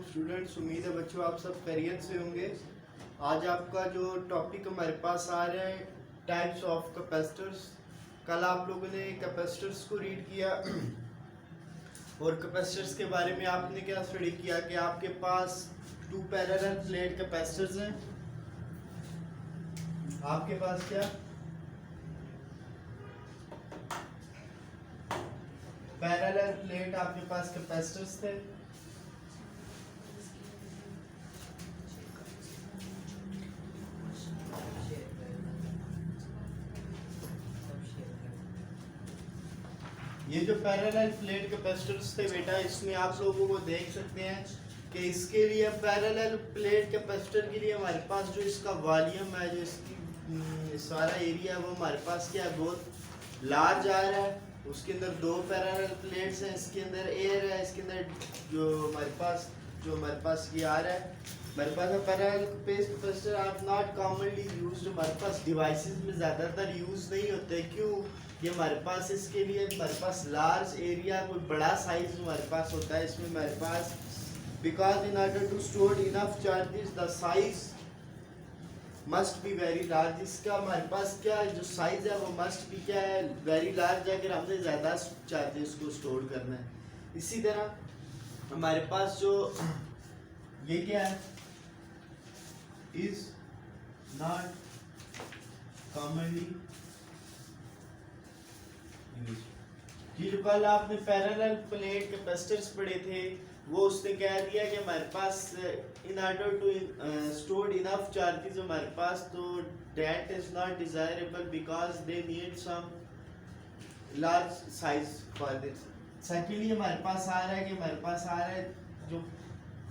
Students, उम्मीद है बच्चों आप सब खैरियत से होंगे। आज आपका जो टॉपिक हमारे पास आ रहा है टाइप्स ऑफ कैपेसिटर्स। कल आप लोगों ने कैपेसिटर्स को रीड किया और कैपेसिटर्स के बारे में आपने क्या स्टडी किया कि आपके पास टू पैरेलल प्लेट कैपेसिटर्स हैं। आपके पास क्या पैरेलल प्लेट आपके पास कैपेसिटर्स थे। ये जो पैरेलल प्लेट कैपेसिटर्स थे बेटा, इसमें आप लोगों को देख सकते हैं कि इसके लिए पैरेलल प्लेट कैपेसिटर के लिए हमारे पास जो इसका वॉल्यूम है, जो इसकी सारा एरिया है, वो हमारे पास क्या है, बहुत लार्ज आ रहा है। उसके अंदर दो पैरेलल प्लेट्स हैं, इसके अंदर एयर है, इसके अंदर जो हमारे पास ये आ रहा है। हमारे पास parallel plate capacitor are not commonly used. हमारे पास डिवाइसेस में ज़्यादातर यूज़ नहीं होते। क्यों? ये हमारे पास इसके लिए हमारे पास लार्ज एरिया, कोई बड़ा साइज हमारे पास होता है। इसमें हमारे पास because in order to store enough charges the size must be very large. इसका हमारे पास क्या है, जो साइज है वो मस्ट भी क्या है, वेरी लार्ज है, अगर हमने ज़्यादा चार्जेस को स्टोर करना है। इसी तरह हमारे पास जो ये क्या है, इज नॉट कॉमनली ये जो कल आपने पैरेलल प्लेट कैपेसिटर्स पढ़े थे, वो उसने कह दिया कि हमारे पास in order to store enough charges हमारे पास, तो that is not desirable because they need some large size for this. Secondly हमारे पास आ रहा है कि हमारे पास आ रहा है जो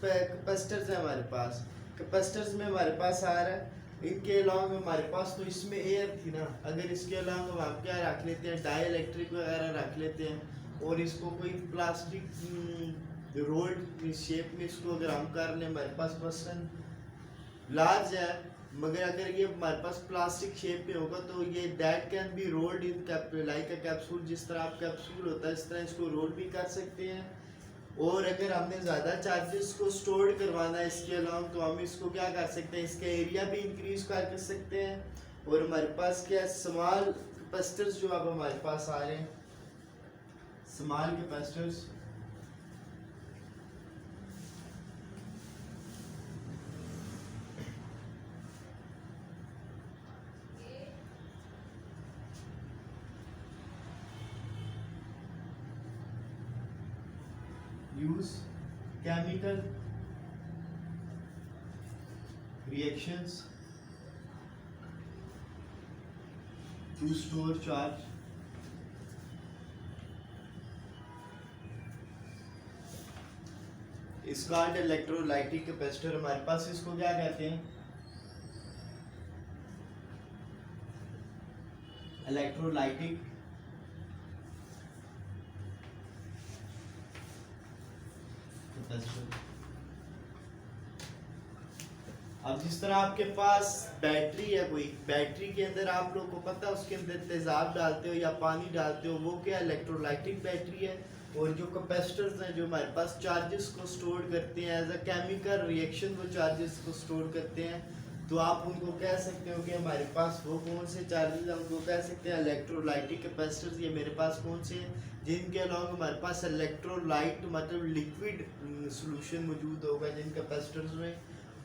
कैपेसिटर्स है, हमारे पास कैपेसिटर्स में हमारे पास आ रहा है, इनके अलॉन्ग हमारे पास तो इसमें एयर थी ना, अगर इसके अलॉन्ग हम आप क्या रख लेते हैं, डाई इलेक्ट्रिक वगैरह रख लेते हैं, और इसको कोई प्लास्टिक रोल्ड शेप में इसको अगर हम कर लें, हमारे पास पर्सन लार्ज है, मगर अगर ये हमारे पास प्लास्टिक शेप में होगा तो ये that can be rolled in like a capsule. जिस तरह आप कैप्सूल होता है इस तरह इसको रोल भी कर सकते हैं। और अगर हमने ज़्यादा चार्जेस को स्टोर करवाना है इसके अलॉन्ग, तो हम इसको क्या कर सकते हैं, इसका एरिया भी इंक्रीज कर सकते हैं। और हमारे पास क्या स्मॉल कैपेसिटर्स जो अब हमारे पास आ रहे हैं, small capacitors use chemical reactions to store charge। इसका इलेक्ट्रोलाइटिक कैपेसिटर हमारे पास, इसको क्या कहते हैं, इलेक्ट्रोलाइटिक कैपेसिटर। अब जिस तरह आपके पास बैटरी है, कोई बैटरी के अंदर आप लोग को पता है उसके अंदर तेजाब डालते हो या पानी डालते हो, वो क्या इलेक्ट्रोलाइटिक बैटरी है। और जो कैपेसिटर्स हैं जो हमारे पास चार्जेस को स्टोर करते हैं एज अ केमिकल रिएक्शन, वो चार्जेस को स्टोर करते हैं, तो आप उनको कह सकते हो कि हमारे पास वो कौन से चार्जेस हैं, उनको कह सकते हैं इलेक्ट्रोलाइटिक कैपेसिटर्स। ये मेरे पास कौन से हैं, जिनके अलॉन्ग हमारे पास इलेक्ट्रोलाइट मतलब लिक्विड सॉल्यूशन मौजूद होगा जिन कैपेसिटर्स में,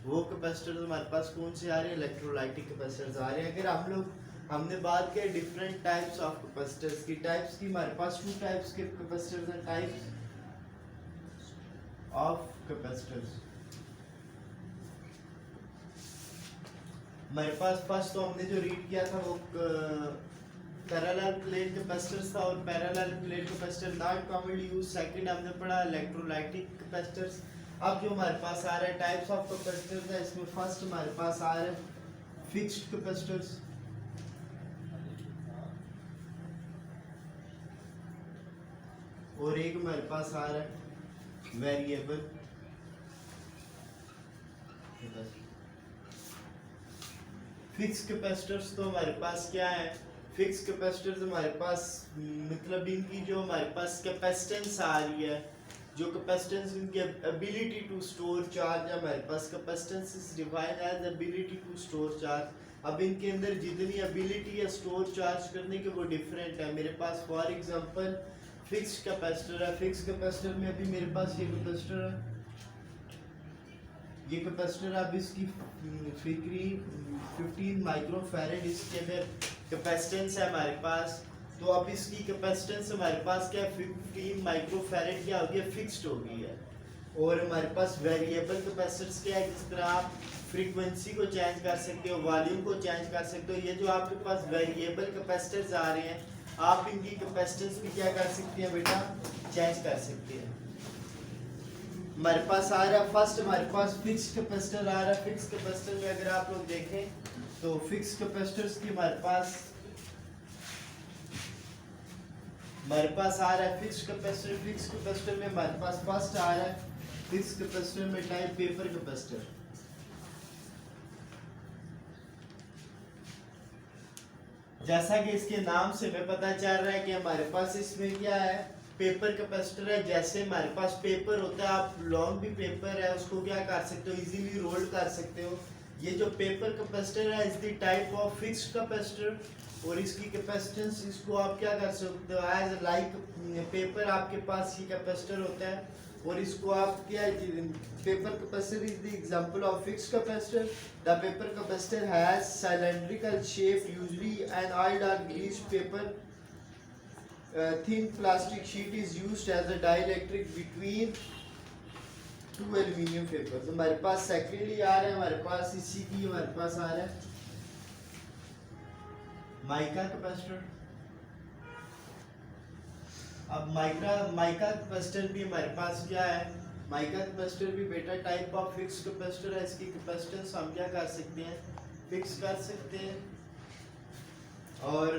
वो कैपेसिटर्स हमारे पास कौन से आ रहे हैं, इलेक्ट्रोलाइटिक कैपेसिटर्स आ रहे हैं। अगर हमने बात की डिफरेंट टाइप्स ऑफ कैपेसिटर्स की, टाइप्स की हमारे पास टू टाइप्स के कैपेसिटर्स हैं, टाइप्स ऑफ कैपेसिटर्स। हमारे पास फर्स्ट तो हमने जो रीड किया था वो पैरेलल प्लेट कैपेसिटर्स था, और parallel plate capacitor not commonly used. Second हमने पढ़ा इलेक्ट्रोलाइटिक कैपेसिटर्स। अब जो हमारे पास आ रहा है टाइप्स ऑफ कैपेसिटर्स है, इसमें फर्स्ट हमारे पास आ रहा है फिक्स्ड कैपेसिटर्स, और एक हमारे पास आ रहा है वेरिएबल फिक्स कैपेसिटर्स। तो हमारे पास क्या है, फिक्स कैपेसिटर्स हमारे पास मतलब इनकी जो हमारे पास कैपेसिटेंस आ रही है जो कैपेसिटेंस इनकी एबिलिटी टू स्टोर चार्ज है हमारे पास capacitance is defined as ability to store charge. अब इनके अंदर जितनी एबिलिटी है स्टोर चार्ज करने की वो डिफरेंट है। मेरे पास फॉर एग्जांपल फिक्स कैपेसिटर है, फिक्स कैपेसिटर में अभी मेरे पास ये कैपेसिटर है, ये कैपेसिटर अब इसकी फिक्री 15 माइक्रोफैरेड इसके अंदर कैपेसिटेंस है हमारे पास। तो अब इसकी कैपेसिटेंस हमारे पास क्या है 15 माइक्रोफैरेड क्या हो गया फिक्स्ड हो गई है। और हमारे पास वेरिएबल कैपेसिटर्स क्या है, जिस तरह आप फ्रीक्वेंसी को चेंज कर सकते हो, वॉल्यूम को चेंज कर सकते हो। ये जो आपके पास वेरिएबल कैपेसिटर्स आ रहे हैं आप इनकी कैपेसिटेंस भी क्या कर सकते हैं बेटा, चेंज कर सकते हैं। हमारे पास आ रहा है फर्स्ट हमारे पास फिक्स कैपेसिटर आ रहा है। फिक्स कैपेसिटर में अगर आप लोग देखें तो फिक्स कैपेसिटर्स की हमारे पास आ रहा है फिक्स कैपेसिटर। फिक्स कैपेसिटर में हमारे पास फर्स्ट आ रहा है फिक्स कैपेसिटर में टाइप पेपर कैपेसिटर। जैसा कि इसके नाम से हमें पता चल रहा है कि हमारे पास इसमें क्या है पेपर कैपेसिटर है। जैसे हमारे पास पेपर होता है, आप लॉन्ग भी पेपर है उसको क्या कर सकते हो, इजीली रोल कर सकते हो। ये जो पेपर कैपेसिटर है is the type of fixed capacitor और इसकी कैपेसिटेंस इसको आप क्या कर सकते हो एज लाइक पेपर आपके पास ये कैपेसिटर होता है और इसको आप क्या paper capacitor is the example of fixed capacitor. The paper capacitor has cylindrical shape, usually an oiled or greased paper thin plastic sheet is used as a dielectric between two aluminium papers। हमारे पास secondly आ रहा है हमारे पास इसी की हमारे पास आ रहा है माइका कैपेसिटर। अब माइका कैपेसिटर भी हमारे पास क्या है, माइका कैपेसिटर भी बेटा टाइप ऑफ फिक्स कैपेसिटर है। इसकी कैपेसिटेंस हम क्या कर सकते हैं, फिक्स कर सकते हैं। और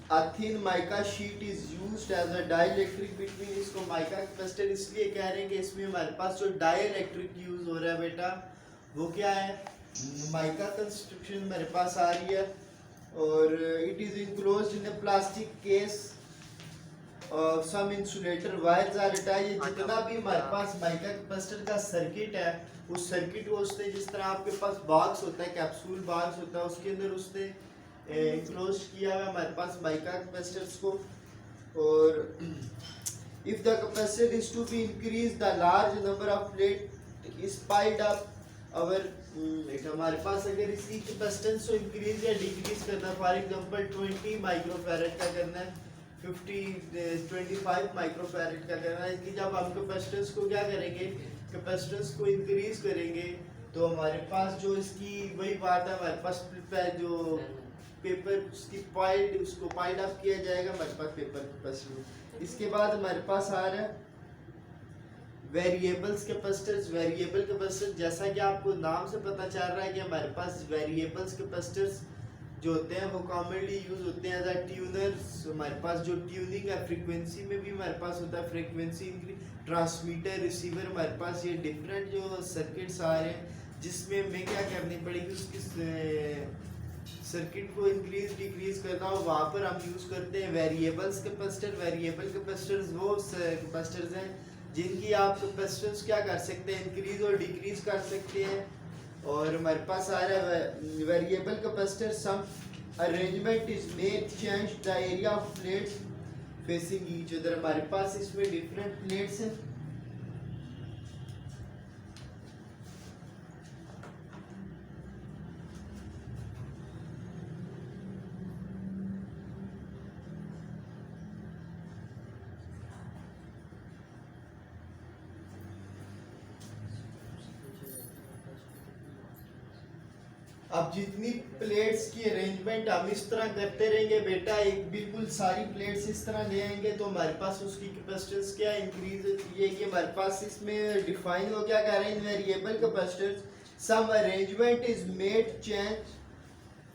a thin mica sheet is used as a dielectric between। इसको माइका कैपेसिटर इसलिए कह रहे हैं कि इसमें हमारे पास जो डाइलेक्ट्रिक यूज हो रहा है बेटा वो क्या है, माइका कंस्ट्रक्शन मेरे पास आ रही है और it is enclosed in a plastic case some insulator wires are attached. जितना भी हमारे पास माइका कैपेसिटर का सर्किट है उस सर्किट को उसने जिस तरह आपके पास बॉक्स होता है कैप्सूल बॉक्स होता है उसके अंदर उसने इनक्लोज किया है हमारे पास माइका कैपेसिटर्स को। और if the capacitor is to be increase the large number of plate is piled up our हमारे पास अगर इसकी कैपेसिटेंस को इंक्रीज या डिक्रीज करना फॉर एग्जांपल 20 माइक्रोफैरेड का करना है, 25 माइक्रोफैरेड का करना है, इसकी जब हम कैपेसिटेंस को क्या करेंगे कैपेसिटेंस को इंक्रीज करेंगे तो हमारे पास जो इसकी वही बात है हमारे पास जो पेपर उसकी पाइल्ड उसको पाइल्ड अप किया जाएगा हमारे पास पेपर कैपेसिटर। इसके बाद हमारे पास आ रहा है वेरिएबल्स कैपेसिटर्स। वेरिएबल कैपेसिटर जैसा कि आपको नाम से पता चल रहा है कि हमारे पास वेरिएबल्स कैपेसिटर्स जो होते हैं वो कॉमनली यूज होते हैं एज अ ट्यूनर्स। हमारे पास जो ट्यूनिंग है फ्रीक्वेंसी में भी हमारे पास होता है, फ्रीक्वेंसी ट्रांसमीटर रिसीवर हमारे पास ये डिफरेंट जो सर्किट्स आ रहे हैं जिसमें हमें क्या करनी पड़ेगी उसकी सर्किट को इंक्रीज डिक्रीज करना हो वहाँ पर हम यूज करते हैं वेरिएबल्स कैपेसिटर। वेरिएबल कैपेसिटर्स वो कैपेसिटर्स हैं जिनकी आप कैपेसिटेंस क्या कर सकते हैं इंक्रीज और डिक्रीज कर सकते हैं। और हमारे पास आ रहा है variable capacitor some arrangement is made change the area of plates facing each other. हमारे पास इसमें डिफरेंट प्लेट्स हैं अब जितनी प्लेट्स की अरेंजमेंट हम इस तरह करते रहेंगे बेटा, एक बिल्कुल सारी प्लेट्स इस तरह ले आएंगे तो हमारे पास उसकी कैपेसिटेंस क्या इंक्रीज ये कि हमारे पास इसमें डिफाइन हो क्या कह रहे हैं variable capacitance some arrangement is made change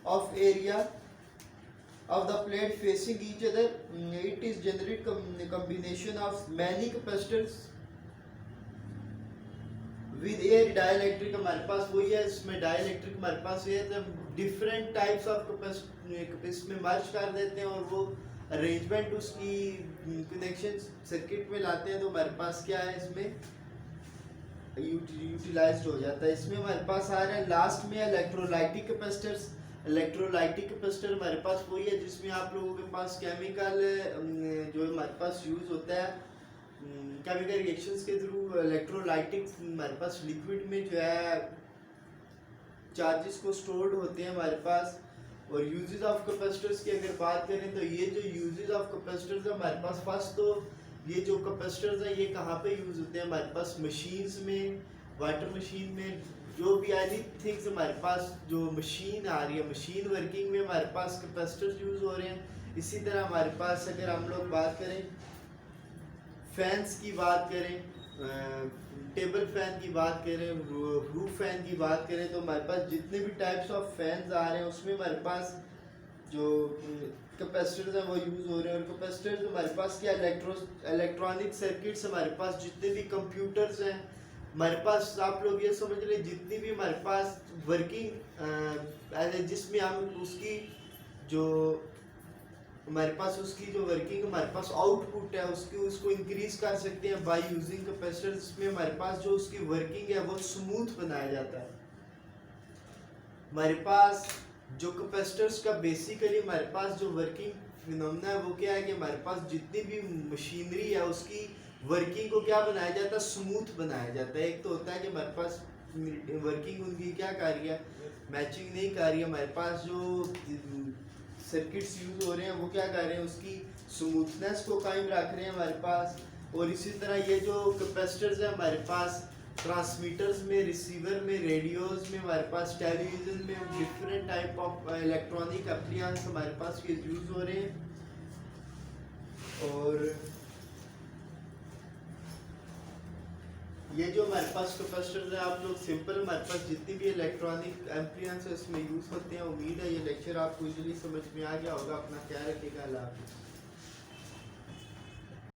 of area of the plate facing each other, it is generate combination of many capacitors with air dielectric। हमारे पास वही है इसमें डाइलेक्ट्रिक हमारे पास ये जब डिफरेंट टाइप्स ऑफ कैपेसिटर इसमें मर्ज कर देते हैं और वो अरेंजमेंट उसकी कनेक्शन सर्किट में लाते हैं तो हमारे पास क्या है इसमें यूटिलाइज्ड हो जाता है। इसमें हमारे पास आ रहा है लास्ट में इलेक्ट्रोलाइटिक कैपेसिटर्स। इलेक्ट्रोलाइटिक कैपेसिटर हमारे पास वही है जिसमें आप लोगों के पास केमिकल जो हमारे पास यूज़ होता है केमिकल रिएक्शंस के थ्रू इलेक्ट्रोलाइटिक हमारे पास लिक्विड में जो है चार्जेस को स्टोर्ड होते हैं हमारे पास। और यूजेस ऑफ कैपेसिटर्स की अगर बात करें तो ये जो यूजेस ऑफ कैपेसिटर्स है हमारे पास फर्स्ट तो ये जो कैपेसिटर्स हैं ये कहाँ पे यूज़ होते हैं हमारे पास मशीन्स में, वाटर मशीन में, जो भी एनी थिंग्स हमारे पास जो मशीन आ रही है मशीन वर्किंग में हमारे पास कैपेसिटर्स यूज़ हो रहे हैं। इसी तरह हमारे पास अगर हम लोग बात करें फैंस की बात करें, टेबल फैन की बात करें, रूफ फैन की बात करें तो हमारे पास जितने भी टाइप्स ऑफ फैंस आ रहे हैं उसमें हमारे पास जो कैपेसिटर्स हैं वो यूज़ हो रहे हैं। और कैपेसिटर्स हमारे पास क्या इलेक्ट्रॉनिक सर्किट्स हमारे पास जितने भी कंप्यूटर्स हैं हमारे पास आप लोग ये समझ लें जितनी भी हमारे पास वर्किंग जिसमें हम उसकी जो हमारे पास उसकी जो वर्किंग हमारे पास आउटपुट है उसको इंक्रीज कर सकते हैं बाय यूजिंग कैपेसिटर। इसमें हमारे पास जो उसकी वर्किंग है वो स्मूथ बनाया जाता है। हमारे पास जो कैपेसिटर्स का बेसिकली हमारे पास जो वर्किंग फिनोमेना है वो क्या है कि हमारे पास जितनी भी मशीनरी है उसकी वर्किंग को क्या बनाया जाता है स्मूथ बनाया जाता है। एक तो होता है कि हमारे पास वर्किंग उनकी क्या कर रही है मैचिंग नहीं कर रही है, हमारे पास जो सर्किट्स यूज हो रहे हैं वो क्या कर रहे हैं उसकी स्मूथनेस को कायम रख रहे हैं हमारे पास। और इसी तरह ये जो कैपेसिटर्स है हमारे पास ट्रांसमीटर्स में, रिसीवर में, रेडियोस में, हमारे पास टेलीविजन में different type of electronic appliances हमारे पास ये यूज हो रहे हैं। और ये जो हमारे पास कैपेसिटर्स है आप लोग सिंपल हमारे पास जितनी भी इलेक्ट्रॉनिक एम्प्लियंस है इसमें यूज़ होते हैं। उम्मीद है ये लेक्चर आपको इजीली समझ में आ गया होगा। अपना ख्याल रखिएगा। अल्लाह हाफिज़।